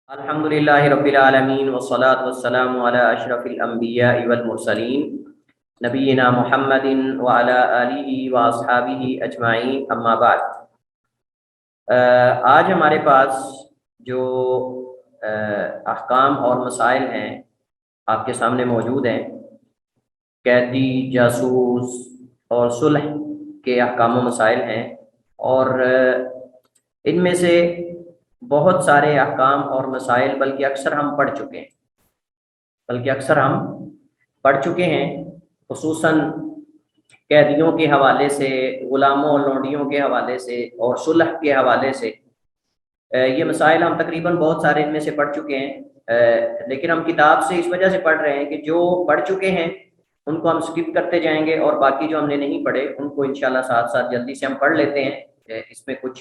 الحمدللہ رب العالمین والصلاة والسلام علی اشرف الانبیاء والمرسلین نبینا محمد وعلی آلہ واصحابہ اجمعین اما بعد۔ آج ہمارے پاس جو احکام اور مسائل ہیں آپ کے سامنے موجود ہیں، قیدی، جاسوس اور صلح کے احکام و مسائل ہیں، اور ان میں سے بہت سارے احکام اور مسائل بلکہ اکثر ہم پڑھ چکے ہیں، خصوصاً قیدیوں کے حوالے سے، غلاموں اور لونڈیوں کے حوالے سے اور صلح کے حوالے سے۔ یہ مسائل ہم تقریباً بہت سارے ان میں سے پڑھ چکے ہیں، لیکن ہم کتاب سے اس وجہ سے پڑھ رہے ہیں کہ جو پڑھ چکے ہیں ان کو ہم سکپ کرتے جائیں گے، اور باقی جو ہم نے نہیں پڑھے ان کو انشاءاللہ ساتھ ساتھ جلدی سے ہم پڑھ لیتے ہیں۔ اس میں کچھ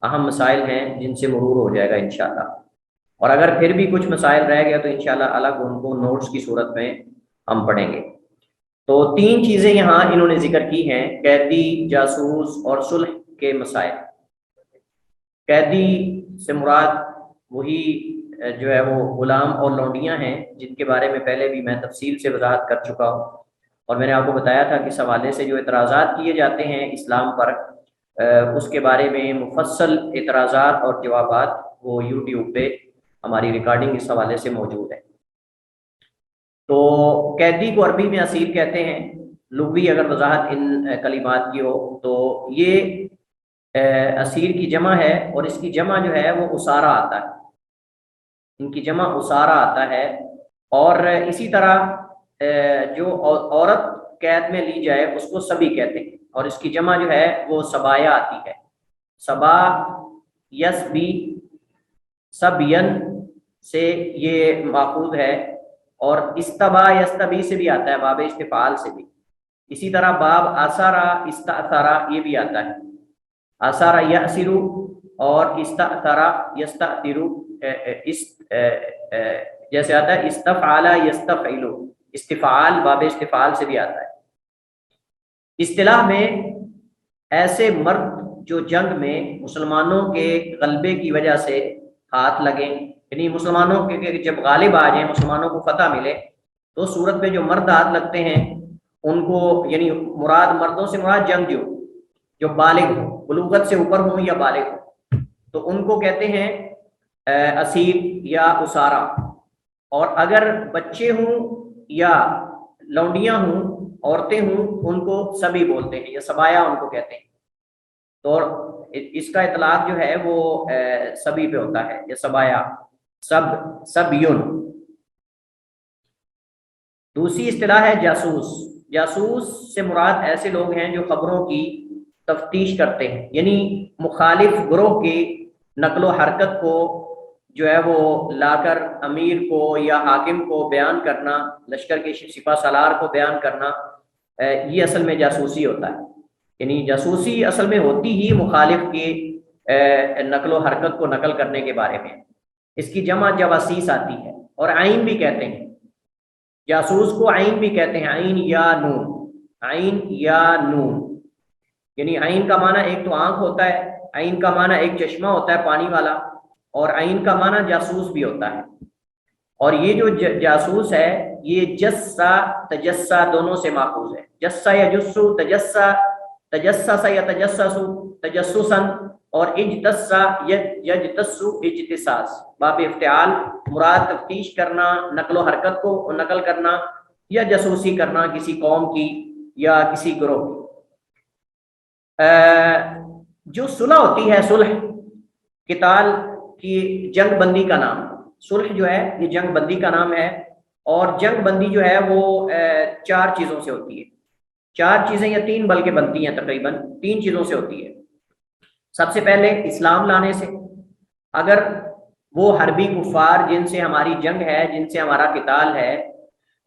اہم مسائل ہیں جن سے مرور ہو جائے گا انشاءاللہ، اور اگر پھر بھی کچھ مسائل رہ گیا تو انشاءاللہ الگ ان کو نوٹس کی صورت میں ہم پڑھیں گے۔ تو تین چیزیں یہاں انہوں نے ذکر کی ہیں، قیدی، جاسوس اور صلح کے مسائل۔ قیدی سے مراد وہی جو ہے وہ غلام اور لونڈیاں ہیں جن کے بارے میں پہلے بھی میں تفصیل سے وضاحت کر چکا ہوں، اور میں نے آپ کو بتایا تھا کہ اس حوالے سے جو اعتراضات کیے جاتے ہیں اسلام پر، اس کے بارے میں مفصل اعتراضات اور جوابات وہ یوٹیوب پہ ہماری ریکارڈنگ اس حوالے سے موجود ہے۔ تو قیدی کو عربی میں اسیر کہتے ہیں، لغوی اگر وضاحت ان کلمات کی ہو تو یہ اسیر کی جمع ہے، اور اس کی جمع جو ہے وہ اسارہ آتا ہے، ان کی جمع اسارہ آتا ہے۔ اور اسی طرح جو عورت قید میں لی جائے اس کو سبی کہتے ہیں، اور اس کی جمع جو ہے وہ سبایا آتی ہے، سبا یسبی، سبین سے یہ ماخوذ ہے، اور استبا یستبی سے بھی آتا ہے، باب استفعال سے بھی۔ اسی طرح باب آثارا استاثارا یہ بھی آتا ہے، آثارا یأثرو اور استاثارا یستاثرو، جیسے آتا ہے استفعال یستفعلو، استفعال باب استفعال سے بھی آتا ہے۔ اصطلاح میں ایسے مرد جو جنگ میں مسلمانوں کے غلبے کی وجہ سے ہاتھ لگیں، یعنی مسلمانوں کے جب غالب آ جائیں، مسلمانوں کو فتح ملے، تو صورت میں جو مرد ہاتھ لگتے ہیں ان کو، یعنی مراد مردوں سے مراد جنگ جو بالغ ہو، بلوغت سے اوپر ہوں یا بالغ ہو، تو ان کو کہتے ہیں اسیر یا اسارہ۔ اور اگر بچے ہوں یا لونڈیاں ہوں، عورتیں ہوں، ان کو سبی بولتے ہیں یا سبایا ان کو کہتے ہیں۔ تو اس کا اطلاق جو ہے وہ سبی پہ ہوتا ہے یا سبایا، سبیون۔ دوسری اصطلاح ہے جاسوس۔ جاسوس سے مراد ایسے لوگ ہیں جو خبروں کی تفتیش کرتے ہیں، یعنی مخالف گروہ کی نقل و حرکت کو جو ہے وہ لا کر امیر کو یا حاکم کو بیان کرنا، لشکر کے سپہ سالار کو بیان کرنا، یہ اصل میں جاسوسی ہوتا ہے۔ یعنی جاسوسی اصل میں ہوتی ہی مخالف کی نقل و حرکت کو نقل کرنے کے بارے میں۔ اس کی جمع جواسیس آتی ہے، اور عین بھی کہتے ہیں، جاسوس کو عین بھی کہتے ہیں، عین یا نون، عین یا نون، یعنی عین کا معنی ایک تو آنکھ ہوتا ہے، عین کا معنی ایک چشمہ ہوتا ہے پانی والا، اور عین کا معنی جاسوس بھی ہوتا ہے۔ اور یہ جو جاسوس ہے یہ جسا تجسا دونوں سے ماخوذ ہے، جسا یجسو، تجسا تجسس یتجسس تجسسا، اور اجتسا یجتسو اجتساس، باب افتعال، مراد تفتیش کرنا، نقل و حرکت کو نقل کرنا یا جاسوسی کرنا کسی قوم کی یا کسی گروہ کی۔ جو صلح ہوتی ہے، صلح قتال کی جنگ بندی کا نام، صلح جو ہے یہ جنگ بندی کا نام ہے، اور جنگ بندی جو ہے وہ چار چیزوں سے ہوتی ہے، چار چیزیں یا تین بلکہ بنتی ہیں، تقریباً تین چیزوں سے ہوتی ہے۔ سب سے پہلے اسلام لانے سے، اگر وہ حربی کفار جن سے ہماری جنگ ہے، جن سے ہمارا قتال ہے،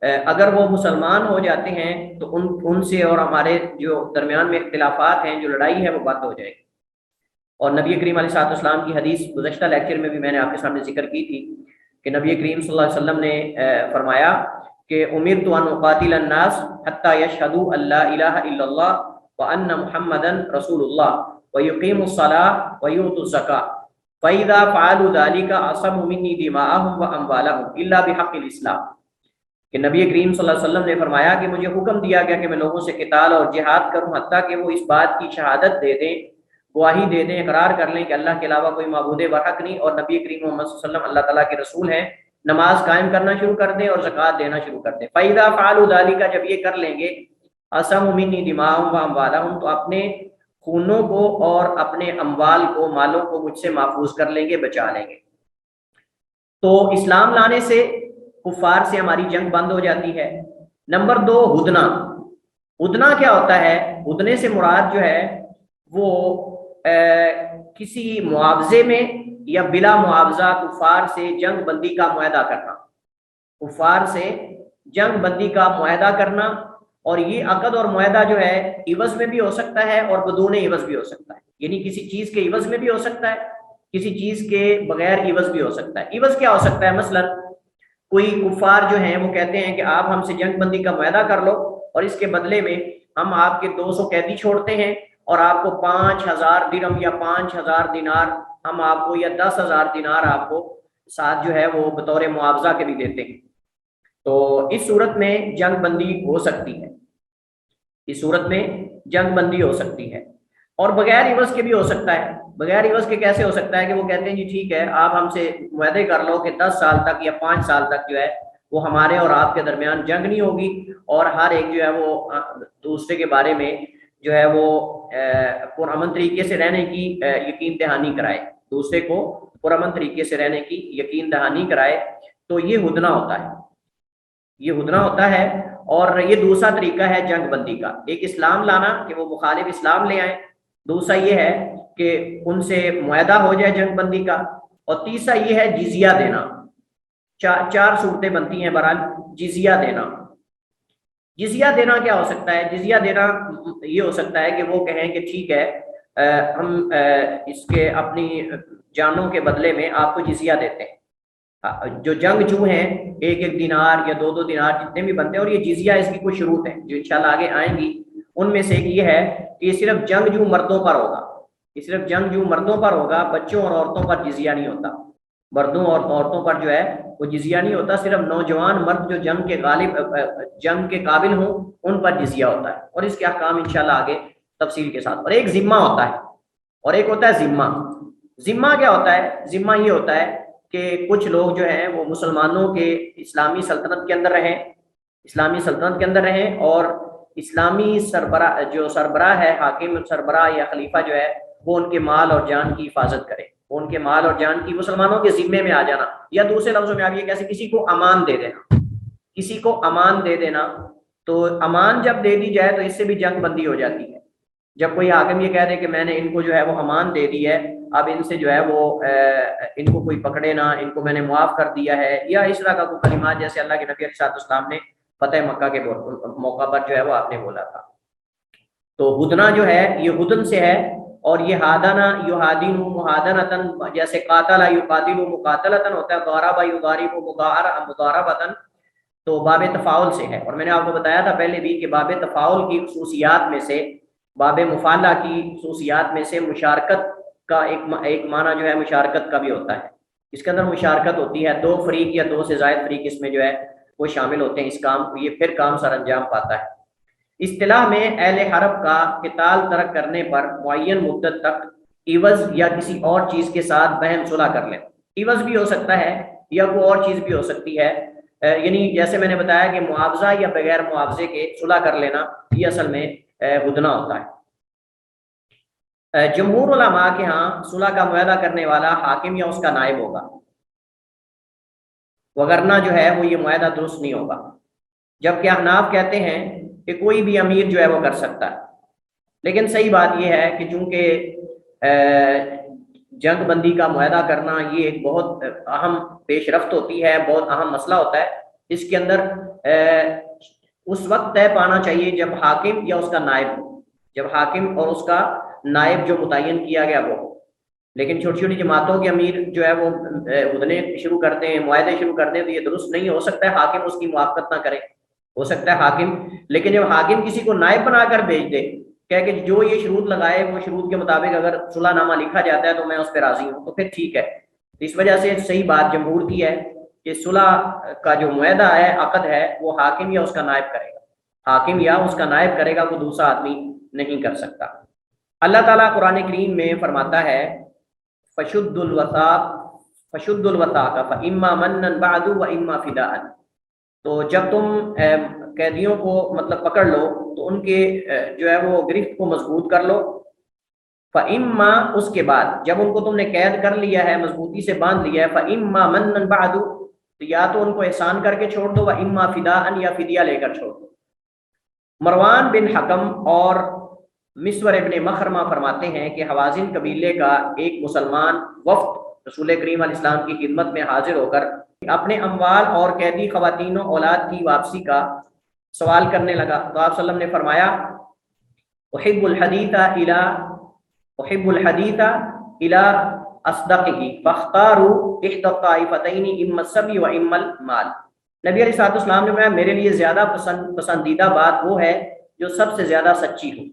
اگر وہ مسلمان ہو جاتے ہیں تو ان سے اور ہمارے جو درمیان میں اختلافات ہیں، جو لڑائی ہے، وہ بند ہو جائے گی۔ اور نبی کریم علیہ السلام کی حدیث گزشتہ لیکچر میں بھی میں نے آپ کے سامنے ذکر کی تھی کہ نبی کریم صلی اللہ علیہ وسلم نے فرمایا کہ امرت ان اقاتل الناس حتی یشہدوا ان لا الہ الا اللہ وان محمدا رسول اللہ ویقیموا الصلاۃ ویؤتوا الزکاۃ۔ فَإِذَا فَعَلُوا ذَلِكَ عَصَمُوا مِنِّي دِمَاءَهُمْ وَأَمْوَالَهُمْ إِلَّا بِحَقِّ الْإِسْلَامِ، کہ نبی کریم صلی اللہ علیہ وسلم نے فرمایا کہ مجھے حکم دیا گیا کہ میں لوگوں سے قتال اور جہاد کروں حتیٰ کہ وہ اس بات کی شہادت دے دیں، گواہی دے دیں، اقرار کر لیں کہ اللہ کے علاوہ کوئی معبود برحق نہیں اور نبی کریم محمد صلی اللہ علیہ وسلم اللہ تعالیٰ کے رسول ہیں، نماز قائم کرنا شروع کر دیں اور زکوٰۃ دینا شروع کر دیں۔ فَإِذَا فَعَلُوا ذَلِكَ، جب یہ کر لیں گے، عَصَمُوا مِنِّي دِمَاءَهُمْ وَأَمْوَالَهُمْ، تو اپنے خونوں کو اور اپنے اموال کو، مالوں کو مجھ سے محفوظ کر لیں گے، بچا لیں گے۔ تو اسلام لانے سے کفار سے ہماری جنگ بند ہو جاتی ہے۔ نمبر دو، ہدنہ۔ ہدنہ کیا ہوتا ہے؟ ہدنے سے مراد جو ہے وہ کسی معاوضے میں یا بلا معاوضہ کفار سے جنگ بندی کا معاہدہ کرنا، کفار سے جنگ بندی کا معاہدہ کرنا، اور یہ عقد اور معاہدہ جو ہے عوض میں بھی ہو سکتا ہے اور بدون عوض بھی ہو سکتا ہے، یعنی کسی چیز کے عوض میں بھی ہو سکتا ہے، کسی چیز کے بغیر عوض بھی ہو سکتا ہے۔ عوض کیا ہو سکتا ہے؟ مثلا کوئی کفار جو ہیں وہ کہتے ہیں کہ آپ ہم سے جنگ بندی کا معاہدہ کر لو اور اس کے بدلے میں ہم آپ کے 200 قیدی چھوڑتے ہیں اور آپ کو 5000 درہم یا 5000 دینار ہم آپ کو، یا 10,000 دینار آپ کو ساتھ جو ہے وہ بطور معاوضہ کے بھی دیتے ہیں۔ تو اس صورت میں جنگ بندی ہو سکتی ہے، اس صورت میں جنگ بندی ہو سکتی ہے، اور بغیر عوض کے بھی ہو سکتا ہے۔ بغیر عوض کے کیسے ہو سکتا ہے؟ کہ وہ کہتے ہیں جی ٹھیک ہے آپ ہم سے معاہدے کر لو کہ 10 سال تک یا 5 سال تک جو ہے وہ ہمارے اور آپ کے درمیان جنگ نہیں ہوگی، اور ہر ایک جو ہے وہ دوسرے کے بارے میں جو ہے وہ پرامن طریقے سے رہنے کی یقین دہانی کرائے، دوسرے کو پرامن طریقے سے رہنے کی یقین دہانی کرائے۔ تو یہ ہدنہ ہوتا ہے، یہ ہدنہ ہوتا ہے۔ اور یہ دوسرا طریقہ ہے جنگ بندی کا، ایک اسلام لانا کہ وہ مخالف اسلام لے آئیں، دوسرا یہ ہے کہ ان سے معاہدہ ہو جائے جنگ بندی کا، اور تیسرا یہ ہے جزیہ دینا۔ چار صورتیں بنتی ہیں بہرحال۔ جزیہ دینا، جزیہ دینا کیا ہو سکتا ہے؟ جزیہ دینا یہ ہو سکتا ہے کہ وہ کہیں کہ ٹھیک ہے ہم اس کے اپنی جانوں کے بدلے میں آپ کو جزیہ دیتے ہیں۔ جو جنگجو ہیں 1 دینار یا 2 دینار جتنے بھی بنتے ہیں، اور یہ جزیہ اس کی کچھ شروط ہیں جو انشاءاللہ آگے آئیں گی، ان میں سے ایک یہ ہے کہ یہ صرف جنگجو مردوں پر ہوگا، یہ صرف جنگجو مردوں پر ہوگا، بچوں اور عورتوں پر جزیہ نہیں ہوتا، مردوں اور عورتوں پر جو ہے وہ جزیہ نہیں ہوتا، صرف نوجوان مرد جو جنگ کے قابل ہوں ان پر جزیہ ہوتا ہے، اور اس کے احکام انشاءاللہ آگے تفصیل کے ساتھ۔ اور ایک ذمہ ہوتا ہے، اور ایک ہوتا ہے ذمہ۔ ذمہ کیا ہوتا ہے؟ ذمہ یہ ہوتا ہے کہ کچھ لوگ جو ہیں وہ مسلمانوں کے اسلامی سلطنت کے اندر رہیں، اسلامی سلطنت کے اندر رہیں، اور اسلامی سربراہ ہے، حاکم سربراہ یا خلیفہ جو ہے وہ ان کے مال اور جان کی حفاظت کرے، وہ ان کے مال اور جان کی مسلمانوں کے ذمے میں آ جانا، یا دوسرے لفظوں میں آپ یہ کیسے کسی کو امان دے دینا، کسی کو امان دے دینا۔ تو امان جب دے دی جائے تو اس سے بھی جنگ بندی ہو جاتی ہے۔ جب کوئی حاکم یہ کہہ دے کہ میں نے ان کو جو ہے وہ امان دے دی ہے، اب ان سے جو ہے وہ ان کو کوئی پکڑے نہ، ان کو میں نے معاف کر دیا ہے، یا اس طرح کا کوئی کلمات جیسے اللہ کے نبی علیہ السلام نے فتح مکہ کے موقع پر جو ہے وہ آپ نے بولا تھا۔ تو ہدنہ جو ہے یہ ہدن سے ہے، اور یہ ہادنا یہادین محادنتن، جیسے قاتل یقاتل مقاتلتن ہوتا ہے، ضارب یضارب مضاربتن، تو باب تفاعل سے ہے۔ اور میں نے آپ کو بتایا تھا پہلے بھی کہ باب تفاعل کی خصوصیات میں سے، باب مفاعلہ کی خصوصیات میں سے مشارکت کا ایک معنی جو ہے مشارکت کا بھی ہوتا ہے، اس کے اندر مشارکت ہوتی ہے، 2 فریق یا 2 سے زائد فریق اس میں جو ہے وہ شامل ہوتے ہیں اس کام کو، یہ پھر کام سر انجام پاتا ہے۔ اصطلاح میں اہل حرب کا قتال ترک کرنے پر معین مدت تک عوض یا کسی اور چیز کے ساتھ بہم صلح کر لیں، عوض بھی ہو سکتا ہے یا کوئی اور چیز بھی ہو سکتی ہے، یعنی جیسے میں نے بتایا کہ معاوضہ یا بغیر معاوضے کے صلح کر لینا یہ اصل میں ہدنہ ہوتا ہے۔ جمہور علماء کے ہاں صلح کا معاہدہ کرنے والا حاکم یا اس کا نائب ہوگا، وگرنہ جو ہے وہ یہ معاہدہ درست نہیں ہوگا، جبکہ احناف کہتے ہیں کہ کوئی بھی امیر جو ہے وہ کر سکتا ہے۔ لیکن صحیح بات یہ ہے کہ چونکہ جنگ بندی کا معاہدہ کرنا یہ ایک بہت اہم پیش رفت ہوتی ہے، بہت اہم مسئلہ ہوتا ہے، اس کے اندر اس وقت طے پانا چاہیے جب حاکم یا اس کا نائب ہو، جب حاکم اور اس کا نائب جو متعین کیا گیا وہ ہو۔ لیکن چھوٹی چھوٹی جماعتوں کے امیر جو ہے وہ ہدنے شروع کرتے ہیں، معاہدے شروع کرتے ہیں، تو یہ درست نہیں ہو سکتا ہے حاکم اس کی موافقت نہ کرے، ہو سکتا ہے حاکم، لیکن جب حاکم کسی کو نائب بنا کر بھیج دے کہ جو یہ شروط لگائے وہ شروط کے مطابق اگر صلح نامہ لکھا جاتا ہے تو میں اس پہ راضی ہوں، تو پھر ٹھیک ہے۔ اس وجہ سے صحیح بات جمہور کی ہے کہ صلح کا جو معاہدہ ہے، عقد ہے، وہ حاکم یا اس کا نائب کرے گا، حاکم یا اس کا نائب کرے گا، وہ دوسرا آدمی نہیں کر سکتا۔ اللہ تعالیٰ قرآن کریم میں فرماتا ہے فشد الوثاق فشد الوثاق فاما منا بعد واما فداء، تو جب تم قیدیوں کو مطلب پکڑ لو تو ان کے جو ہے وہ گرفت کو مضبوط کر لو، فاما اس کے بعد جب ان کو تم نے قید کر لیا ہے، مضبوطی سے باندھ لیا ہے، فاما منا بعد، تو یا تو ان کو احسان کر کے چھوڑ دو، واما فداء، یا فدیہ لے کر چھوڑ دو۔ مروان بن حکم اور مسور ابن مخرمہ فرماتے ہیں کہ حوازن قبیلے کا ایک مسلمان وفد رسول کریم علیہ السلام کی خدمت میں حاضر ہو کر اپنے اموال اور قیدی خواتین و اولاد کی واپسی کا سوال کرنے لگا، تو آپ صلی اللہ علیہ وسلم نے فرمایا احب الحدیث الى اصدقه فاختاروا احدى الطائفتين اما السبي واما المال۔ نبی علیہ الصلوۃ والسلام نے فرمایا میرے لیے زیادہ پسندیدہ بات وہ ہے جو سب سے زیادہ سچی ہو،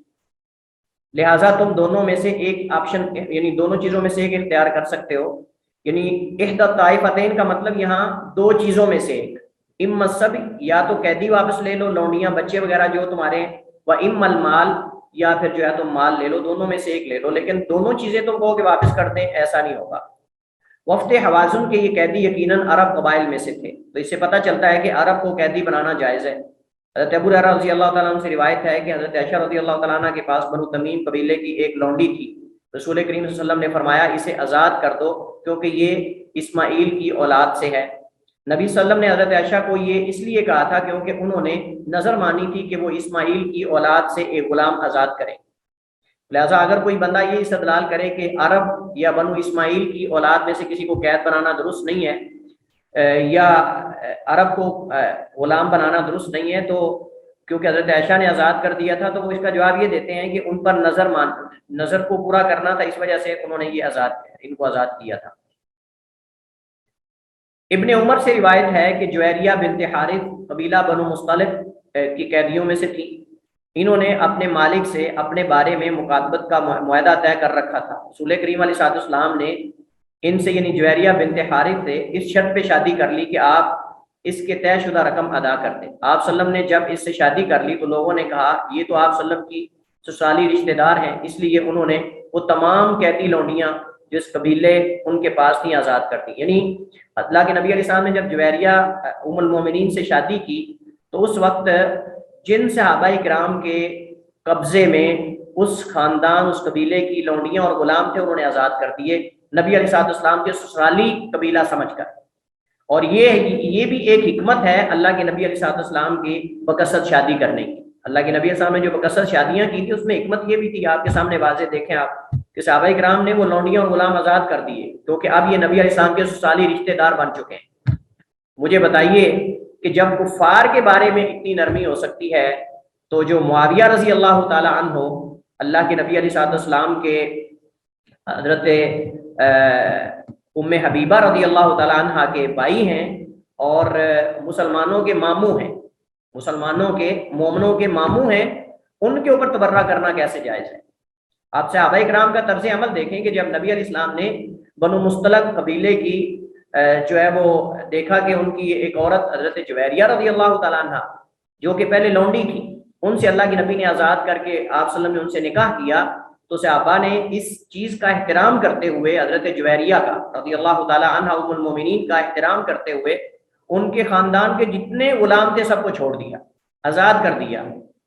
لہٰذا تم دونوں میں سے ایک آپشن، یعنی دونوں چیزوں میں سے ایک اختیار کر سکتے ہو۔ یعنی احدى الطائفتين کا مطلب یہاں دو چیزوں میں سے ایک، اما السبی، یا تو قیدی واپس لے لو، لونڈیاں بچے وغیرہ جو تمہارے ہیں، واما المال، یا پھر جو ہے تم مال لے لو، دونوں میں سے ایک لے لو، لیکن دونوں چیزیں تم کہو کہ واپس کر دیں، ایسا نہیں ہوگا۔ وفد حوازن کے یہ قیدی یقیناً عرب قبائل میں سے تھے، تو اس سے پتہ چلتا ہے کہ عرب کو قیدی بنانا جائز ہے۔ حضرت ابو ہریرہ رضی اللہ تعالیٰ عنہ سے روایت ہے کہ حضرت عائشہ رضی اللہ تعالیٰ عنہ کے پاس بنو تمیم قبیلے کی ایک لونڈی تھی، رسول کریم صلی اللہ علیہ وسلم نے فرمایا اسے آزاد کر دو کیونکہ یہ اسماعیل کی اولاد سے ہے۔ نبی صلی اللہ علیہ وسلم نے حضرت عائشہ کو یہ اس لیے کہا تھا کیونکہ انہوں نے نظر مانی تھی کہ وہ اسماعیل کی اولاد سے ایک غلام آزاد کریں، لہٰذا اگر کوئی بندہ یہ استدلال کرے کہ عرب یا بنو اسماعیل کی اولاد میں سے کسی کو قید بنانا درست نہیں ہے، یا عرب کو غلام بنانا درست نہیں ہے، تو کیونکہ حضرت عائشہ نے آزاد کر دیا تھا، تو وہ اس کا جواب یہ دیتے ہیں کہ ان پر نظر کو پورا کرنا تھا، اس وجہ سے انہوں نے یہ ان کو آزاد کیا تھا۔ ابن عمر سے روایت ہے کہ جویریہ بنت حارث قبیلہ بنو مصطلق کی قیدیوں میں سے تھی، انہوں نے اپنے مالک سے اپنے بارے میں مکاتبت کا معاہدہ طے کر رکھا تھا۔ رسول کریم علیہ الصلوۃ والسلام نے ان سے یعنی جویریہ بنت حارث سے اس شرط پہ شادی کر لی کہ آپ اس کے طے شدہ رقم ادا کر دیں۔ آپ صلی اللہ علیہ وسلم نے جب اس سے شادی کر لی تو لوگوں نے کہا یہ تو آپ صلی اللہ علیہ وسلم کی سسرالی رشتہ دار ہیں، اس لیے انہوں نے وہ تمام قیدی لونڈیاں جس قبیلے ان کے پاس تھیں آزاد کر دی۔ یعنی اللہ کے نبی علیہ السلام نے جب جویریہ ام المومنین سے شادی کی تو اس وقت جن صحابہ کرام کے قبضے میں اس خاندان، اس قبیلے کی لونڈیاں اور غلام تھے، انہوں نے آزاد کر دیے نبی علیہ السلام کے سسرالی قبیلہ سمجھ کر۔ اور یہ بھی ایک حکمت ہے اللہ کے نبی علیہ السلام کی بکثرت شادی کرنے کی۔ اللہ کے نبی علیہ السلام نے جو بکثرت شادیاں کی تھی اس میں حکمت یہ بھی تھی، آپ کے سامنے واضح دیکھیں آپ کہ صحابہ کرام نے وہ لونڈیاں اور غلام آزاد کر دیے کیونکہ اب یہ نبی علیہ السلام کے سسرالی رشتہ دار بن چکے ہیں۔ مجھے بتائیے کہ جب کفار کے بارے میں اتنی نرمی ہو سکتی ہے تو جو معاویہ رضی اللہ تعالی عنہ اللہ کے نبی علیہ السلام کے حضرت ام حبیبہ رضی اللہ تعالی عنہ کے بھائی ہیں اور مسلمانوں کے ماموں ہیں، مسلمانوں کے مومنوں کے ماموں ہیں، ان کے اوپر تبرہ کرنا کیسے جائز ہے؟ آپ صحابہ کرام کا طرز عمل دیکھیں کہ جب نبی علیہ السلام نے بنو مصطلق قبیلے کی جو ہے وہ دیکھا کہ ان کی ایک عورت حضرت جویریہ رضی اللہ تعالیٰ عنہ جو کہ پہلے لونڈی تھی، ان سے اللہ کے نبی نے آزاد کر کے آپ صلی اللہ علیہ وسلم نے ان سے نکاح کیا، تو صحابہ نے اس چیز کا احترام کرتے ہوئے حضرت جویریہ کا رضی اللہ تعالیٰ عنہ ام المومنین کا احترام کرتے ہوئے ان کے خاندان کے جتنے غلام تھے سب کو چھوڑ دیا، آزاد کر دیا۔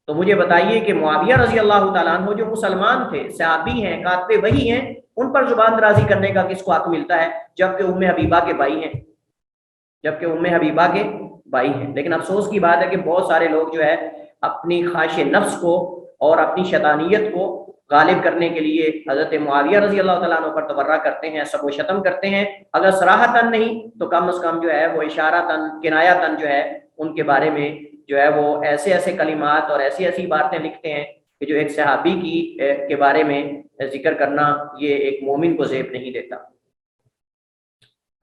تو مجھے بتائیے کہ معاویہ رضی اللہ تعالیٰ عنہ جو مسلمان تھے، صحابی ہیں، کاتب وحی ہیں، ان پر زبان درازی کرنے کا کس کو حق ملتا ہے جبکہ ام حبیبہ کے بھائی ہیں، جبکہ ام حبیبہ کے بھائی ہیں۔ لیکن افسوس کی بات ہے کہ بہت سارے لوگ جو ہے اپنی خواہش نفس کو اور اپنی شیطانیت کو غالب کرنے کے لیے حضرت معاویہ رضی اللہ تعالیٰ عنہ پر تبرہ کرتے ہیں، سب و شتم کرتے ہیں، اگر صراحتاً نہیں تو کم از کم جو ہے وہ اشارتاً کنایتاً جو ہے ان کے بارے میں جو ہے وہ ایسے ایسے کلمات اور ایسی ایسی باتیں لکھتے ہیں کہ جو ایک صحابی کے بارے میں ذکر کرنا یہ ایک مومن کو زیب نہیں دیتا۔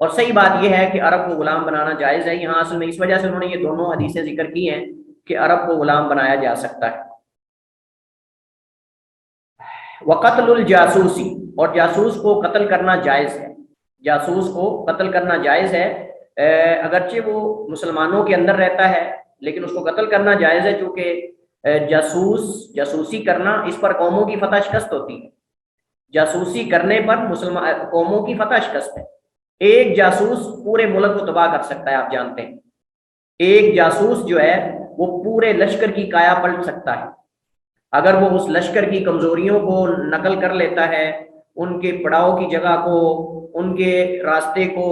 اور صحیح بات یہ ہے کہ عرب کو غلام بنانا جائز ہے، یہاں اصل میں اس وجہ سے انہوں نے یہ دونوں حدیثیں ذکر کی ہیں کہ عرب کو غلام بنایا جا سکتا ہے۔ وقتل الجاسوسی، اور جاسوس کو قتل کرنا جائز ہے، جاسوس کو قتل کرنا جائز ہے، اگرچہ وہ مسلمانوں کے اندر رہتا ہے لیکن اس کو قتل کرنا جائز ہے، چونکہ جاسوسی کرنا اس پر قوموں کی فتح شکست ہوتی ہے، جاسوسی کرنے پر مسلمان قوموں کی فتح شکست ہے۔ ایک جاسوس پورے ملک کو تباہ کر سکتا ہے، آپ جانتے ہیں، ایک جاسوس جو ہے وہ پورے لشکر کی کایا پلٹ سکتا ہے، اگر وہ اس لشکر کی کمزوریوں کو نقل کر لیتا ہے، ان کے پڑاؤ کی جگہ کو، ان کے راستے کو،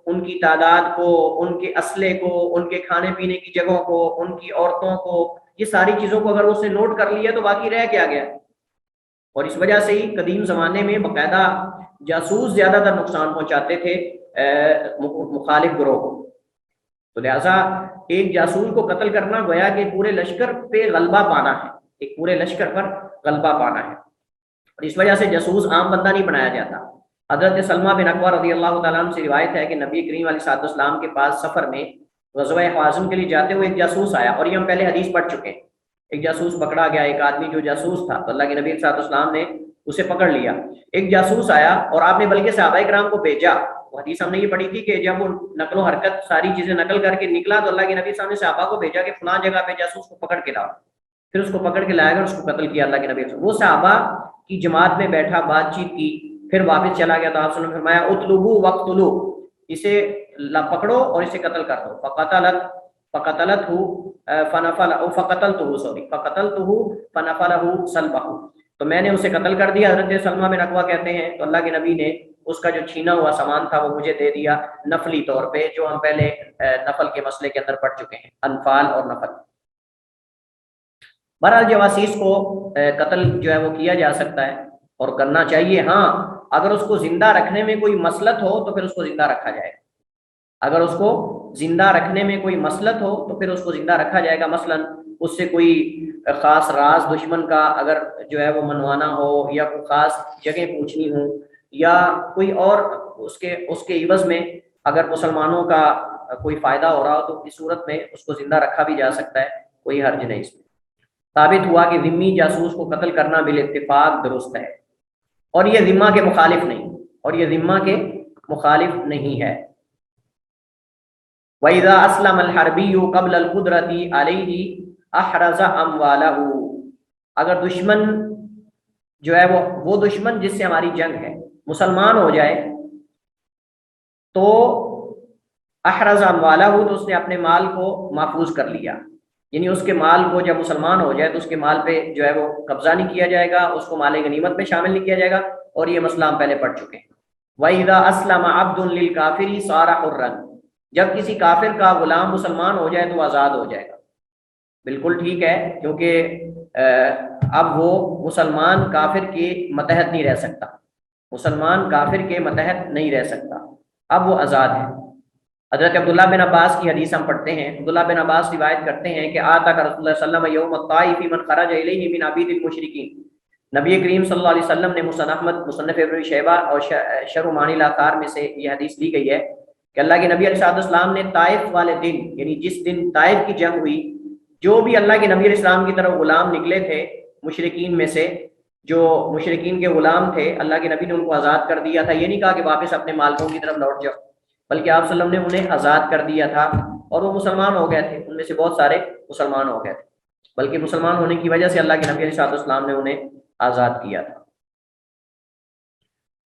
ان کی تعداد کو، ان کے اسلحے کو، ان کے کھانے پینے کی جگہوں کو، ان کی عورتوں کو، یہ ساری چیزوں کو اگر اس نے نوٹ کر لیا تو باقی رہ کیا گیا۔ اور اس وجہ سے ہی قدیم زمانے میں باقاعدہ جاسوس زیادہ تر نقصان پہنچاتے تھے مخالف گروہ کو، تو لہٰذا ایک جاسوس کو قتل کرنا گویا کہ پورے لشکر پہ غلبہ پانا ہے، ایک پورے لشکر پر غلبہ پانا ہے، اور اس وجہ سے جاسوس عام بندہ نہیں بنایا جاتا۔ حضرت سلمہ بن اکوع رضی اللہ تعالیٰ عنہ سے روایت ہے کہ نبی کریم علیہ الصلوۃ والسلام کے پاس سفر میں غزوہ حوازن کے لیے جاتے ہوئے ایک جاسوس آیا، اور یہ ہم پہلے حدیث پڑھ چکے ہیں، ایک جاسوس پکڑا گیا، ایک آدمی جو جاسوس تھا تو اللہ کے نبی علیہ الصلوۃ والسلام نے اسے پکڑ لیا، ایک جاسوس آیا اور آپ نے بلکہ صحابہ کرام کو بھیجا، وہ حدیث ہم نے یہ پڑھی تھی کہ جب وہ نقل و حرکت ساری چیزیں نقل کر کے نکلا تو اللہ کے نبی صاحب نے صحابہ کو بھیجا کہ فلاں جگہ پہ جاسوس کو پکڑ کے لاؤ، پھر اس کو پکڑ کے لایا گیا، اس کو قتل کیا اللہ کے نبی صاحب، وہ صحابہ کی جماعت میں بیٹھا، بات چیت کی، پھر واپس چلا گیا تو آپ صلی اللہ علیہ وسلم نے فرمایا اطلبوا وقتلوا، اسے پکڑو اور اسے قتل کر دو، فقتلته صلبه، تو میں نے اسے قتل کر دیا۔ حضرت سلمہ بن اکوع کہتے ہیں تو اللہ کے نبی نے اس کا جو چھینا ہوا سامان تھا وہ مجھے دے دیا نفلی طور پہ، جو ہم پہلے نفل کے مسئلے کے اندر پڑھ چکے ہیں، انفال اور نفل۔ بہرحال جواسیس کو قتل جو ہے وہ کیا جا سکتا ہے اور کرنا چاہیے، ہاں اگر اس کو زندہ رکھنے میں کوئی مصلحت ہو تو پھر اس کو زندہ رکھا جائے گا، اگر اس کو زندہ رکھنے میں کوئی مصلحت ہو تو پھر اس کو زندہ رکھا جائے گا، مثلا اس سے کوئی خاص راز دشمن کا اگر جو ہے وہ منوانا ہو، یا کوئی خاص جگہ پوچھنی ہو، یا کوئی اور اس کے عوض میں اگر مسلمانوں کا کوئی فائدہ ہو رہا ہو تو اس صورت میں اس کو زندہ رکھا بھی جا سکتا ہے، کوئی حرج نہیں اس میں۔ ثابت ہوا کہ ذمی جاسوس کو قتل کرنا بالاتفاق درست ہے، اور یہ ذمہ کے مخالف نہیں، اور یہ ذمہ کے مخالف نہیں ہے۔ وَإِذَا أَسْلَمَ الْحَرْبِيُّ قَبْلَ الْقُدْرَةِ عَلَيْهِ أَحْرَزَ أَمْوَالَهُ، اگر دشمن جو ہے وہ دشمن جس سے ہماری جنگ ہے مسلمان ہو جائے تو احرز اموالہ، تو اس نے اپنے مال کو محفوظ کر لیا، یعنی اس کے مال کو جب مسلمان ہو جائے تو اس کے مال پہ جو ہے وہ قبضہ نہیں کیا جائے گا، اس کو مال غنیمت میں شامل نہیں کیا جائے گا، اور یہ مسئلہ ہم پہلے پڑھ چکے ہیں۔ وَإِذَا أَسْلَمَ عَبْدٌ لِلْكَافِرِ صَارَ حُرًّا، جب کسی کافر کا غلام مسلمان ہو جائے تو آزاد ہو جائے گا، بالکل ٹھیک ہے، کیونکہ اب وہ مسلمان کافر کے متحد نہیں رہ سکتا، مسلمان کافر کے متحد نہیں رہ سکتا، اب وہ آزاد ہے۔ حضرت عبداللہ بن عباس کی حدیث ہم پڑھتے ہیں، عبداللہ بن عباس روایت کرتے ہیں کہ آتا کا رسول اللہ صلی اللہ علیہ وسلم یوم الطائف من خرج الیہ من عبید المشرکین، نبی کریم صلی اللہ علیہ وسلم نے مسند احمد، مصنف ابن شیبہ اور شرح معانی الاثار میں سے یہ حدیث لی گئی ہے کہ اللہ کے نبی علیہ السلام نے طائف والے دن، یعنی جس دن طائف کی جنگ ہوئی، جو بھی اللہ کے نبی علیہ السلام کی طرف غلام نکلے تھے مشرکین میں سے، جو مشرکین کے غلام تھے، اللہ کے نبی نے ان کو آزاد کر دیا تھا، یہ نہیں کہا کہ واپس اپنے مالکوں کی طرف لوٹ جاؤ، بلکہ آپ صلی اللہ علیہ وسلم نے انہیں آزاد کر دیا تھا، اور وہ مسلمان ہو گئے تھے، ان میں سے بہت سارے مسلمان ہو گئے تھے، بلکہ مسلمان ہونے کی وجہ سے اللہ کے نبی علیہ السلام نے انہیں آزاد کیا تھا۔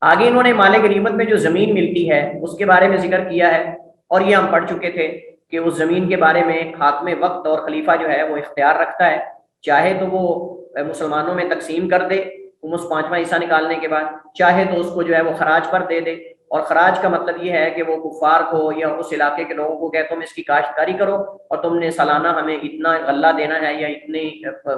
آگے انہوں نے مال غنیمت میں جو زمین ملتی ہے اس کے بارے میں ذکر کیا ہے، اور یہ ہم پڑھ چکے تھے کہ اس زمین کے بارے میں حاکم وقت اور خلیفہ جو ہے وہ اختیار رکھتا ہے، چاہے تو وہ مسلمانوں میں تقسیم کر دے خمس 5واں حصہ نکالنے کے بعد، چاہے تو اس کو جو ہے وہ خراج پر دے دے، اور خراج کا مطلب یہ ہے کہ وہ کفار کو یا اس علاقے کے لوگوں کو کہ تم اس کی کاشتکاری کرو اور تم نے سالانہ ہمیں اتنا غلہ دینا ہے یا اتنی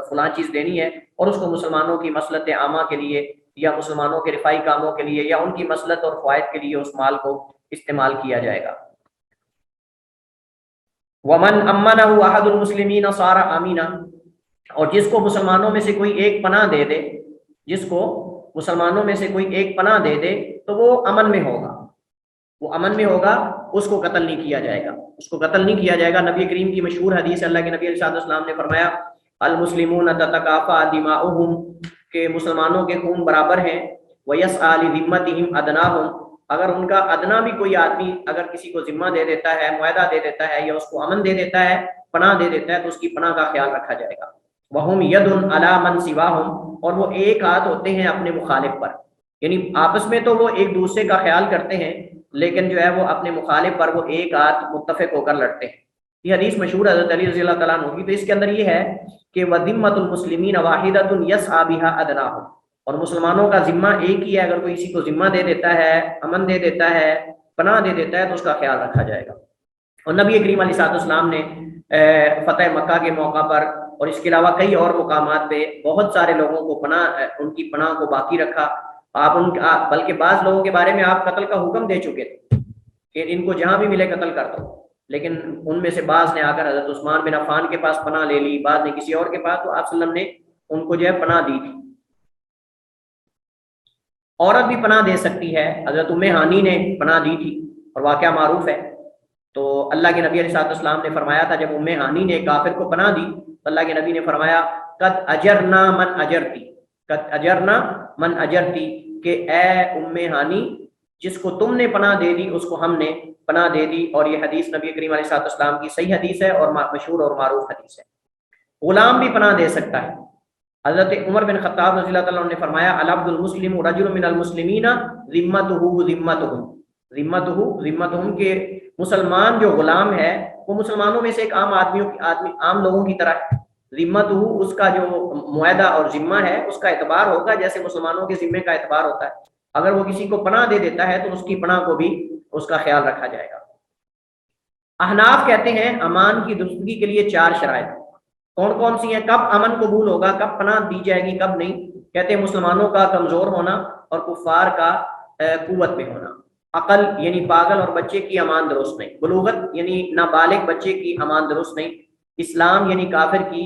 فلاں چیز دینی ہے، اور اس کو مسلمانوں کی مصلحت عامہ کے لیے یا مسلمانوں کے رفائی کاموں کے لیے یا ان کی مصلحت اور فوائد کے لیے اس مال کو استعمال کیا جائے گا۔ ومن امنہ احد المسلمین صار آمینہ، اور جس کو مسلمانوں میں سے کوئی ایک پناہ دے دے، جس کو مسلمانوں میں سے کوئی ایک پناہ دے دے تو وہ امن میں ہوگا، وہ امن میں ہوگا، اس کو قتل نہیں کیا جائے گا، اس کو قتل نہیں کیا جائے گا۔ نبی کریم کی مشہور حدیث ہے، اللہ کے نبی علیہ السلام نے فرمایا المسلمون تتکافأ دماؤہم کہ مسلمانوں کے خون برابر ہیں، وَيَسْعَى لِذِمَّتِهِمْ أَدْنَاهُمْ، اگر ان کا ادنا بھی کوئی آدمی اگر کسی کو ذمہ دے دیتا ہے، معاہدہ دے دیتا ہے، یا اس کو امن دے دیتا ہے، پناہ دے دیتا ہے، تو اس کی پناہ کا خیال رکھا جائے گا۔ وَهُمْ يَدٌ عَلَى مَنْ سِوَاهُمْ، اور وہ ایک ہاتھ ہوتے ہیں اپنے مخالف پر، یعنی آپس میں تو وہ ایک دوسرے کا خیال کرتے ہیں، لیکن جو ہے وہ اپنے مخالف پر وہ ایک ہاتھ متفق ہو کر لڑتے ہیں۔ یہ حدیث مشہور حضرت علی رضی اللہ تعالیٰ عنہ کی، تو اس کے اندر یہ ہے کہ وَذِمَّةُ الْمُسْلِمِينَ وَاحِدَةٌ يَسْعَى بِهَا أَدْنَاهُمْ، اور مسلمانوں کا ذمہ ایک ہی ہے، اگر کوئی کسی کو ذمہ دے دیتا ہے، امن دے دیتا ہے، پناہ دے دیتا ہے، تو اس کا خیال رکھا جائے گا۔ اور نبی کریم علیہ السلام نے فتح مکہ کے موقع پر اور اس کے علاوہ کئی اور مقامات پہ بہت سارے لوگوں کو پناہ، ان کی پناہ کو باقی رکھا۔ آپ ان کا، بلکہ بعض لوگوں کے بارے میں آپ قتل کا حکم دے چکے تھے کہ ان کو جہاں بھی ملے قتل کر دو، لیکن ان میں سے بعض نے آ کر حضرت عثمان بن عفان کے پاس پناہ لے لی، بعض نے کسی اور کے پاس، تو آپ صلی اللہ علیہ وسلم نے ان کو جو ہے پناہ دی تھی۔ عورت بھی پناہ دے سکتی ہے، حضرت ام ہانی نے پناہ دی تھی اور واقعہ معروف ہے۔ تو اللہ کے نبی علیہ السلام نے فرمایا تھا، جب ام ہانی نے کافر کو پناہ دی تو اللہ کے نبی نے فرمایا قد اجرنا من اجرتی، قد اجرنا من اجرتی، کہ اے ام ہانی جس کو تم نے پناہ دے دی اس کو ہم نے پناہ دے دی۔ اور یہ حدیث نبی کریم علیہ السلام کی صحیح حدیث ہے اور مشہور اور معروف حدیث ہے۔ غلام بھی پناہ دے سکتا ہے۔ حضرت عمر بن خطاب رضی اللہ تعالیٰ عنہ نے فرمایا العبد المسلم رجل من المسلمین ذمتہ ذمتہم، ذمتہ ذمتہم، کہ مسلمان جو غلام ہے وہ مسلمانوں میں سے ایک عام عام لوگوں کی طرح ہے۔ ذمتہ، اس کا جو معاہدہ اور ذمہ ہے اس کا اعتبار ہوگا جیسے مسلمانوں کے ذمے کا اعتبار ہوتا ہے۔ اگر وہ کسی کو پناہ دے دیتا ہے تو اس کی پناہ کو بھی اس کا خیال رکھا جائے گا۔ احناف کہتے ہیں امان کی درستگی کے لیے 4 شرائط، کون کون سی ہیں؟ کب امن قبول ہوگا، کب پناہ دی جائے گی، کب نہیں؟ کہتے ہیں مسلمانوں کا کمزور ہونا اور کفار کا قوت میں ہونا، عقل یعنی پاگل اور بچے کی امان درست نہیں، بلوغت یعنی نابالغ بچے کی امان درست نہیں، اسلام یعنی کافر کی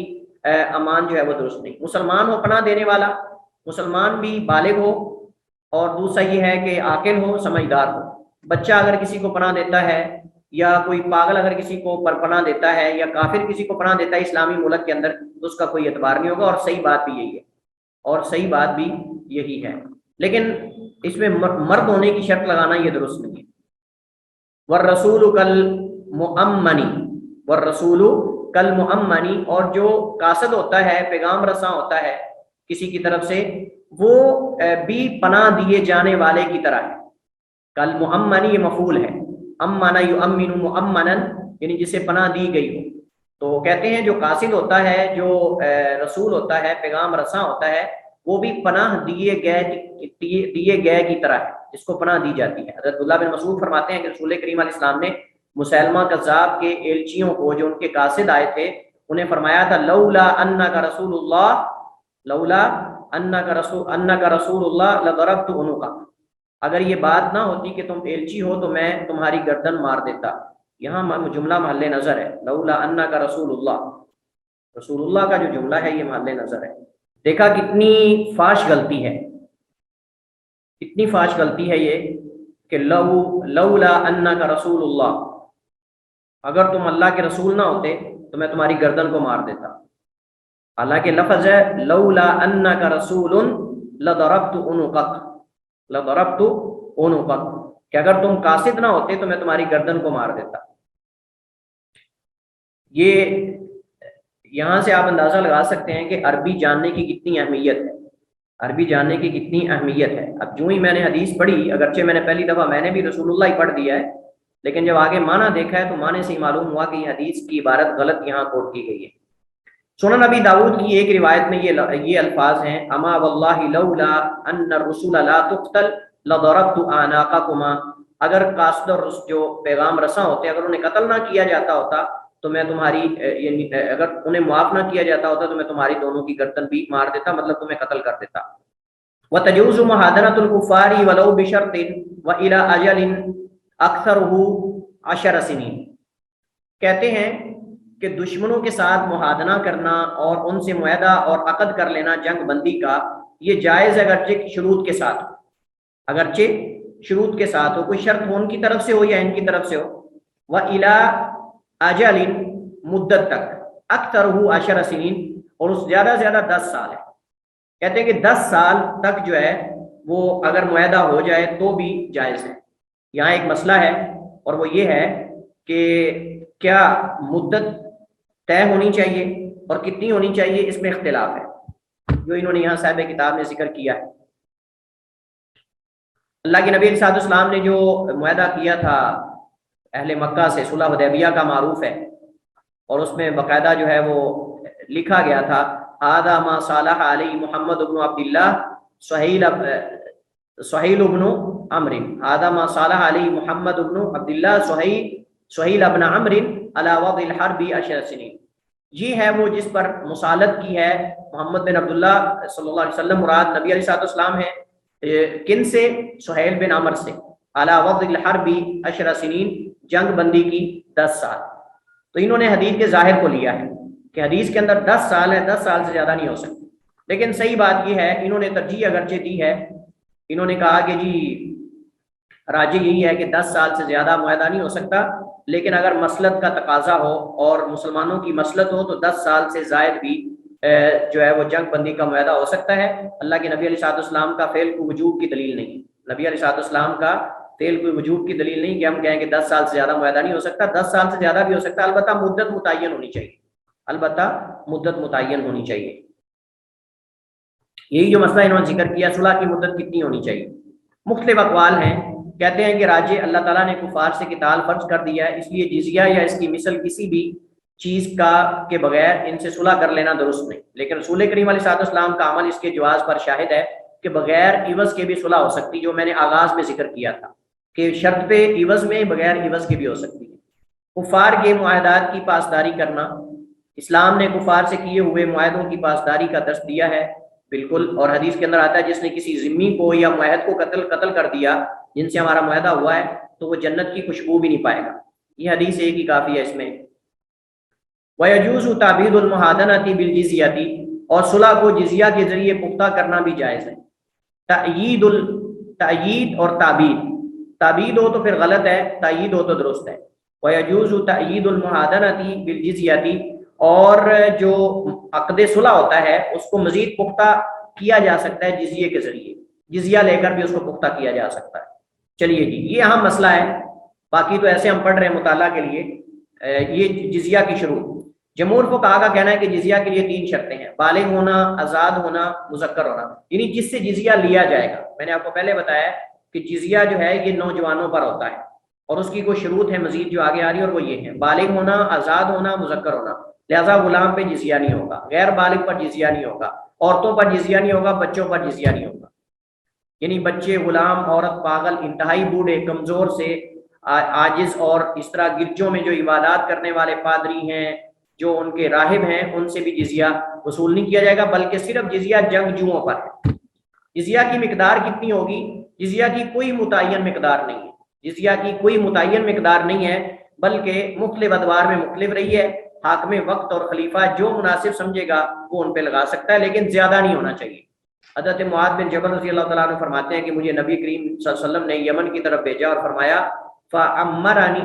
امان جو ہے وہ درست نہیں۔ مسلمان ہو پناہ دینے والا، مسلمان بھی بالغ ہو، اور دوسرا یہ ہے کہ عاقل ہو، سمجھدار ہو۔ بچہ اگر کسی کو پناہ دیتا ہے، یا کوئی پاگل اگر کسی کو پناہ دیتا ہے، یا کافر کسی کو پناہ دیتا ہے اسلامی ملک کے اندر، تو اس کا کوئی اعتبار نہیں ہوگا۔ اور صحیح بات بھی یہی ہے، اور صحیح بات بھی یہی ہے، لیکن اس میں مرد ہونے کی شرط لگانا یہ درست نہیں ہے۔ والرسول کالمؤمن، والرسول کالمؤمن، اور جو قاصد ہوتا ہے، پیغام رساں ہوتا ہے کسی کی طرف سے، وہ بھی پناہ دیے جانے والے کی طرح ہے۔ کالمؤمن یہ مفعول ہے، امن یؤمن مؤمنا، یعنی جسے پناہ دی گئی ہو۔ تو کہتے ہیں جو قاصد ہوتا ہے، جو رسول ہوتا ہے، پیغام رساں ہوتا ہے، وہ بھی پناہ دیے گئے کی طرح ہے، جس کو پناہ دی جاتی ہے۔ حضرت عبداللہ بن مسعود فرماتے ہیں کہ رسول کریم علیہ السلام نے مسیلمہ کذاب کے ایلچیوں کو، جو ان کے قاصد آئے تھے، انہیں فرمایا تھا لولا انک رسول اللہ، لولا انک رسول اللہ لضربت عنقک، اگر یہ بات نہ ہوتی کہ تم ایلچی ہو تو میں تمہاری گردن مار دیتا۔ یہاں جملہ محل نظر ہے، لولا انک رسول اللہ، رسول اللہ کا جو جملہ ہے یہ محل نظر ہے۔ دیکھا کتنی فاش غلطی ہے، اتنی فاش غلطی ہے یہ کہ لولا انک رسول اللہ، اگر تم اللہ کے رسول نہ ہوتے تو میں تمہاری گردن کو مار دیتا۔ حالانکہ لفظ ہے لولا انک رسول لضربت عنقک، لضربت عنقک، کہ اگر تم قاصد نہ ہوتے تو میں تمہاری گردن کو مار دیتا۔ یہ یہاں سے آپ اندازہ لگا سکتے ہیں کہ عربی جاننے کی کتنی اہمیت ہے، عربی جاننے کی کتنی اہمیت ہے۔ اب جو ہی میں نے حدیث پڑھی، اگرچہ میں نے پہلی دفعہ میں نے بھی رسول اللہ ہی پڑھ دیا ہے، لیکن جب آگے معنی دیکھا ہے تو معنی سے ہی معلوم ہوا کہ یہ حدیث کی عبارت غلط یہاں کوٹ کی گئی ہے۔ سنن نبی داؤد کی ایک روایت میں یہ الفاظ ہیں، اما واللہ لولا ان الرسول لا تقتل لضربت اعناقکما، اگر قاصد اور جو پیغام رساں ہوتے اگر انہیں قتل نہ کیا جاتا ہوتا تو میں تمہاری، یعنی اگر انہیں معاف نہ کیا جاتا ہوتا تو میں تمہاری دونوں کی گردن بھی مار دیتا، مطلب تمہیں قتل کر دیتا۔ وتجوز محاذنۃ الکفار ولو بشرط والى اجل اکثرہ 10 سنین، کہتے ہیں کہ دشمنوں کے ساتھ محاذنہ کرنا اور ان سے معاہدہ اور عقد کر لینا جنگ بندی کا، یہ جائز ہے اگرچہ شروط کے ساتھ، اگرچہ شروط کے ساتھ ہو، کوئی شرط ہو ان کی طرف سے ہو یا ان کی طرف سے ہو۔ وَإِلَىٰ اجل، مدت تک، اکثرہ 10 سنین، اور اس زیادہ 10 سال ہے۔ کہتے ہیں کہ 10 سال تک جو ہے وہ اگر معاہدہ ہو جائے تو بھی جائز ہے۔ یہاں ایک مسئلہ ہے اور وہ یہ ہے کہ کیا مدت طے ہونی چاہیے اور کتنی ہونی چاہیے، اس میں اختلاف ہے جو انہوں نے یہاں صاحب کتاب نے ذکر کیا ہے۔ اللہ کے نبی علیہ الصلوۃ والسلام نے جو معاہدہ کیا تھا اہل مکہ سے، صلح حدیبیہ کا معروف ہے، اور اس میں باقاعدہ جو ہے وہ لکھا گیا تھا هذا ما صالح علی محمد بن عبداللہ سہیل ابن عمرو، هذا ما صالح علی محمد بن عبداللہ سہیل ابن عمرو علی وضع الحرب 10 سنین، یہ ہے وہ جس پر مصالحت کی ہے محمد بن عبداللہ صلی اللہ علیہ وسلم، مراد نبی علیہ الصلوۃ والسلام ہے، کن سے؟ سہیل بن عمر سے، علی وضع الحرب 10 سنین، جنگ بندی کی 10 سال۔ تو انہوں نے حدیث کے ظاہر کو لیا ہے کہ حدیث کے اندر 10 سال ہے، 10 سال سے زیادہ نہیں ہو سکتی، لیکن صحیح بات یہ ہے انہوں نے ترجیح اگرچہ دی ہے، انہوں نے کہا کہ جی راجح یہی ہے کہ 10 سال سے زیادہ معاہدہ نہیں ہو سکتا، لیکن اگر مصلحت کا تقاضا ہو اور مسلمانوں کی مصلحت ہو تو 10 سال سے زائد بھی جو ہے وہ جنگ بندی کا معاہدہ ہو سکتا ہے۔ اللہ کے نبی علیہ الصلوۃ والسلام کا فعل کو وجوب کی دلیل نہیں ہے، نبی علیہ الصلوۃ والسلام کا فعل کوئی وجوب کی دلیل نہیں کہ ہم کہیں کہ 10 سال سے زیادہ معاہدہ نہیں ہو سکتا، 10 سال سے زیادہ بھی ہو سکتا ہے، البتہ مدت متعین ہونی چاہیے، البتہ مدت متعین ہونی چاہیے۔ یہی جو مسئلہ انہوں نے ذکر کیا، صلح کی مدت کتنی ہونی چاہیے، مختلف اقوال ہیں۔ کہتے ہیں کہ راجح اللہ تعالیٰ نے کفار سے قتال فرض کر دیا ہے، اس لیے جزیہ یا اس کی مثل کسی بھی چیز کا کے بغیر ان سے صلح کر لینا درست نہیں، لیکن رسول کریم علیہ الصلوۃ والسلام کا عمل اس کے جواز پر شاہد ہے کہ بغیر عوض کے بھی صلح ہو سکتی، جو میں نے آغاز میں ذکر کیا تھا کہ شرط پہ عوض میں، بغیر عوض کے بھی ہو سکتی ہے۔ کفار کے معاہدات کی پاسداری کرنا، اسلام نے کفار سے کیے ہوئے معاہدوں کی پاسداری کا درس دیا ہے، بالکل، اور حدیث کے اندر آتا ہے جس نے کسی ذمی کو یا معاہد کو قتل کر دیا جن سے ہمارا معاہدہ ہوا ہے تو وہ جنت کی خوشبو بھی نہیں پائے گا، یہ حدیث ایک ہی کافی ہے اس میں۔ وَيَجُوزُ تَعْبِيدُ الْمُحَادَنَةِ بِالْجِزْيَةِ، اور صلح کو جزیہ کے ذریعے پختہ کرنا بھی جائز ہے۔ تأیید اور تعبید، تعبید ہو تو پھر غلط ہے، تأیید ہو تو درست ہے۔ وَيَجُوزُ تَأْیِیدُ الْمُحَادَنَةِ بِالْجِزْیَةِ، اور جو عقد صلح ہوتا ہے اس کو مزید پختہ کیا جا سکتا ہے جزیے کے ذریعے، جزیہ لے کر بھی اس کو پختہ کیا جا سکتا ہے۔ چلیے جی، یہ اہم مسئلہ ہے، باقی تو ایسے ہم پڑھ رہے ہیں مطالعہ کے لیے۔ یہ جزیہ کی شروع، جمہور فقہا کا کہنا ہے کہ جزیہ کے لیے 3 شرطیں ہیں، بالغ ہونا، آزاد ہونا، مذکر ہونا، یعنی جس سے جزیہ لیا جائے گا۔ میں نے آپ کو پہلے بتایا کہ جزیہ جو ہے یہ نوجوانوں پر ہوتا ہے، اور اس کی کوئی شروط ہے مزید جو آگے آ رہی ہے، اور وہ یہ ہے بالغ ہونا، آزاد ہونا، مذکر ہونا، لہذا غلام پہ جزیہ نہیں ہوگا، غیر بالغ پر جزیہ نہیں ہوگا، عورتوں پر جزیہ نہیں ہوگا، بچوں پر جزیہ نہیں ہوگا، یعنی بچے، غلام، عورت، پاگل، انتہائی بوڑھے، کمزور سے عاجز، اور اس طرح گرجوں میں جو عبادات کرنے والے پادری ہیں، جو ان کے راہب ہیں، ان سے بھی جزیہ وصول نہیں کیا جائے گا، بلکہ صرف جزیہ جنگجوؤں پر ہے۔ جزیہ کی مقدار کتنی ہوگی؟ جزیہ کی کوئی متعین مقدار نہیں ہے، جزیہ کی کوئی متعین مقدار نہیں ہے، بلکہ مختلف ادوار میں مختلف رہی ہے۔ حاکم وقت اور خلیفہ جو مناسب سمجھے گا وہ ان پہ لگا سکتا ہے، لیکن زیادہ نہیں ہونا چاہیے۔ حضرت معاذ بن جبل رضی اللہ تعالیٰ عنہ فرماتے ہیں کہ مجھے نبی کریم صلی اللہ علیہ وسلم نے یمن کی طرف بھیجا اور فرمایا فَأَمَرَنِي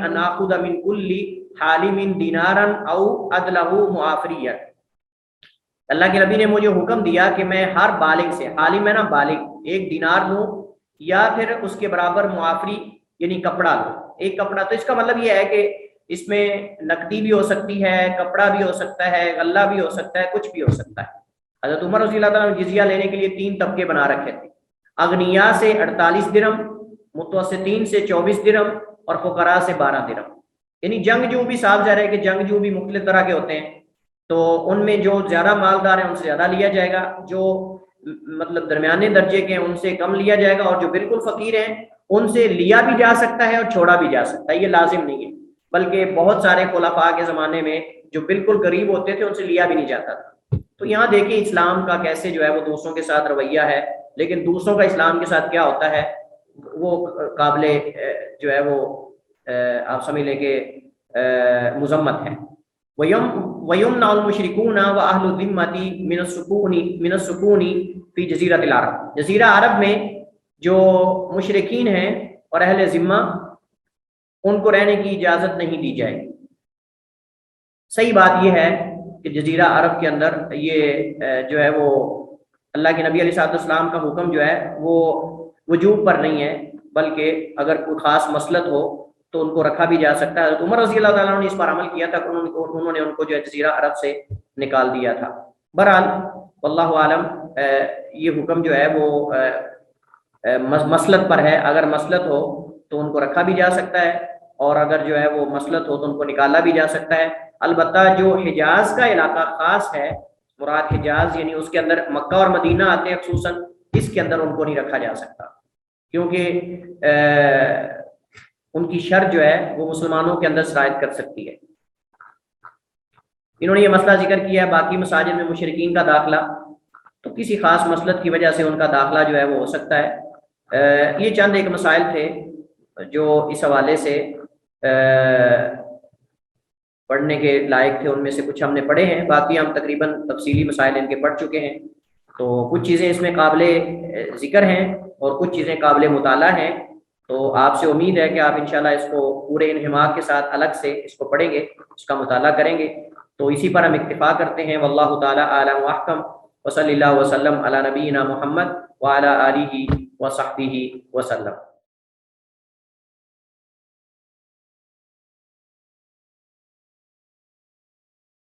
أَنْ آخُذَ مِنْ كُلِّ حَالِمٍ دِينَارًا أَوْ أَدْلَهُ مُعَافْرِيًّا، اللہ کے نبی نے مجھے حکم دیا کہ میں ہر بالغ سے، حالم ہے نا بالغ، 1 دینار لوں یا پھر اس کے برابر معافری یعنی کپڑا لوں، ایک کپڑا۔ تو اس کا مطلب یہ ہے کہ اس میں نقدی بھی ہو سکتی ہے، کپڑا بھی ہو سکتا ہے، غلہ بھی ہو سکتا ہے، کچھ بھی ہو سکتا ہے۔ حضرت عمر رضی اللہ تعالیٰ نے جزیہ لینے کے لیے 3 طبقے بنا رکھے تھے، اغنیا سے 48 درہم، متوسطین سے 24 درہم، اور فقراء سے 12 درہم۔ یعنی جنگجو بھی، صاف ظاہر ہے کہ جنگجو بھی مختلف طرح کے ہوتے ہیں، تو ان میں جو زیادہ مالدار ہیں ان سے زیادہ لیا جائے گا، جو مطلب درمیانے درجے کے ہیں ان سے کم لیا جائے گا، اور جو بالکل فقیر ہیں ان سے لیا بھی جا سکتا ہے اور چھوڑا بھی جا سکتا ہے، یہ لازم نہیں ہے، بلکہ بہت سارے خلفاء کے زمانے میں جو بالکل غریب ہوتے تھے ان سے لیا بھی نہیں جاتا تھا۔ تو یہاں دیکھیں اسلام کا کیسے جو ہے وہ دوسروں کے ساتھ رویہ ہے، لیکن دوسروں کا اسلام کے ساتھ کیا ہوتا ہے وہ قابل جو ہے وہ آپ سمجھ لیں کہ مذمت ہے۔ وَيُمْنَعُ الْمُشْرِكُونَ وَأَهْلُ الذِّمَّةِ مِنَ السُّكُونِ فِي جزیرۃ العرب، جزیرہ عرب میں جو مشرکین ہیں اور اہل ذمہ، ان کو رہنے کی اجازت نہیں دی جائے گی۔ صحیح بات یہ ہے کہ جزیرہ عرب کے اندر یہ جو ہے وہ اللہ کے نبی علیہ السلام کا حکم جو ہے وہ وجوب پر نہیں ہے، بلکہ اگر کوئی خاص مصلحت ہو تو ان کو رکھا بھی جا سکتا ہے۔ حضرت عمر رضی اللہ تعالیٰ عنہ نے اس پر عمل کیا تھا کہ انہوں نے ان کو جو ہے جزیرہ عرب سے نکال دیا تھا۔ بہرحال واللہ عالم یہ حکم جو ہے وہ مصلحت پر ہے، اگر مصلحت ہو تو ان کو رکھا بھی جا سکتا ہے، اور اگر جو ہے وہ مصلحت ہو تو ان کو نکالا بھی جا سکتا ہے۔ البتہ جو حجاز کا علاقہ خاص ہے، مراد حجاز یعنی اس کے اندر مکہ اور مدینہ آتے ہیں خصوصاً، اس کے اندر ان کو نہیں رکھا جا سکتا، کیونکہ ان کی شر جو ہے وہ مسلمانوں کے اندر سرایت کر سکتی ہے۔ انہوں نے یہ مسئلہ ذکر کیا ہے باقی مساجد میں مشرکین کا داخلہ، تو کسی خاص مصلحت کی وجہ سے ان کا داخلہ جو ہے وہ ہو سکتا ہے۔ یہ چند ایک مسائل تھے جو اس حوالے سے پڑھنے کے لائق تھے، ان میں سے کچھ ہم نے پڑھے ہیں، باقی ہم تقریباً تفصیلی مسائل ان کے پڑھ چکے ہیں۔ تو کچھ چیزیں اس میں قابل ذکر ہیں اور کچھ چیزیں قابل مطالعہ ہیں، تو آپ سے امید ہے کہ آپ انشاءاللہ اس کو پورے انہماک کے ساتھ الگ سے اس کو پڑھیں گے، اس کا مطالعہ کریں گے۔ تو اسی پر ہم اکتفا کرتے ہیں۔ واللہ تعالی اعلم واحکم، وصلی اللہ وسلم علی نبینا محمد وعلی آلہ وصحبہ وسلم۔